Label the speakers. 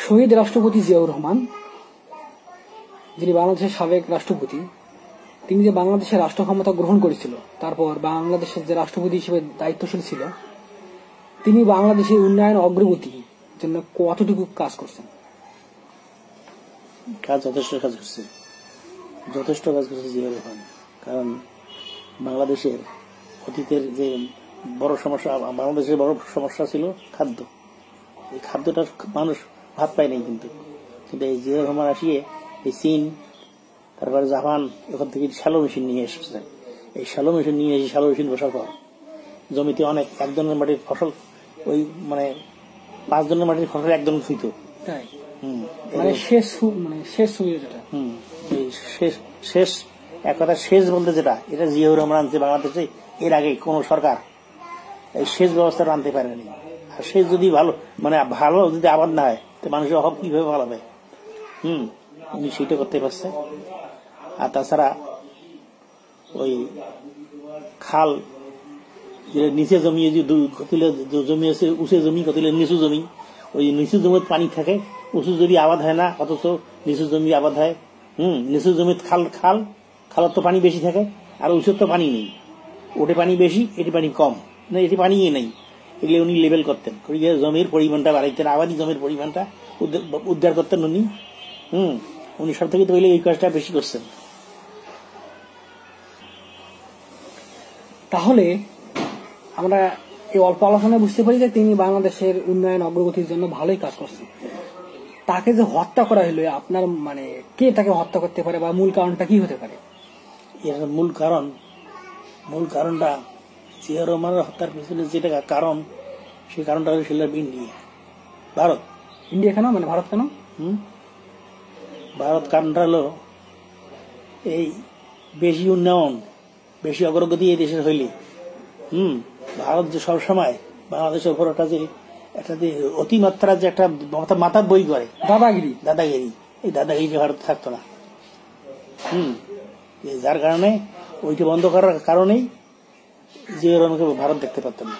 Speaker 1: শহীদ রাষ্ট্রপতি জিয়াউর রহমান, যিনি বাংলাদেশের সাবেক রাষ্ট্রপতি, তিনি যে বাংলাদেশের রাষ্ট্র ক্ষমতা গ্রহণ করেছিল, তারপর বাংলাদেশের যে রাষ্ট্রপতি হিসেবে দায়িত্বশীল ছিল, তিনি বাংলাদেশের উন্নয়ন অগ্রগতির জন্য কতটুকু কাজ করছেন?
Speaker 2: যথেষ্ট কাজ করছে জিয়াউর রহমান। কারণ বাংলাদেশের অতীতের যে বড় সমস্যা, বাংলাদেশের বড় সমস্যা ছিল খাদ্য। এই খাদ্যটা মানুষ ভাত পায় নাই, কিন্তু এই জিয়াউর রহমান আসিয়ে এই চীন, তারপরে জাপান, ওখান থেকে শ্যালো মেশিন নিয়ে এসেছে। এই শ্যালো মেশিন নিয়ে এসে শ্যালো মেশিন বসার পর জমিতে অনেক একজনের মাটির ফসল ওই 5 জনের মাটির ফসল একজন থুইত। শেষ এক কথা শেষ বলতে যেটা, এটা জিয়াউর রহমান আনছে বাংলাদেশে। এর আগে কোন সরকার এই সেচ ব্যবস্থাটা আনতে পারেনি। আর সেচ যদি ভালো যদি আবাদ না হয়, তো মানুষের অভাব কিভাবে ভালো হবে? উনি সেটা করতে পারছে। আর তাছাড়া ওই খাল, নিচে জমি, কতিলে জমি আছে উঁচু জমি, কতিলে নিচু জমি, ওই নিচু জমির পানি থাকে, উঁচু জমি আবাদ হয় না, অথচ নিচু জমি আবাদ হয়। নিচু জমির খালত তো পানি বেশি থাকে, আর উঁচুর তো পানি নেই। ওটে পানি বেশি, এটি পানি কম, না এটি পানি নেই। এগুলো উনি লেভেল করতেন, জমির পরিমাণটা বাড়াইতেন, আবাদি জমির পরিমাণটা উদ্ধার করতেন উনি। উনি সব থেকে তো এই কাজটা বেশি করছেন।
Speaker 1: তাহলে আমরা এই অল্প আলোচনায় বুঝতে পারি যে তিনি বাংলাদেশের উন্নয়ন অগ্রগতির জন্য ভালোই কাজ করছেন। তাকে যে হত্যা করা হলো, আপনার কে তাকে হত্যা করতে পারে বা মূল কারণটা কি হতে পারে?
Speaker 2: এর মূল কারণটা জিয়াউর রহমানের হত্যার পিছনে যেটা কারণ, সেই কারণটা হল ইন্ডিয়া, ভারত।
Speaker 1: ইন্ডিয়া কেন? ভারত কেন?
Speaker 2: ভারত কারণটা হলো এই বেশি উন্নয়ন, বেশি অগ্রগতি এই দেশের হইলে ভারত যে সবসময় বাংলাদেশের উপর একটা যে অতিমাত্রা যে একটা মাথা বই করে দাদাগিরি, এই দাদাগিরি ভারত থাকতো না। যার কারণে ওইটা বন্ধ করার কারণেই জিয়াউর রহমানকে ভারত দেখতে পারতেন না।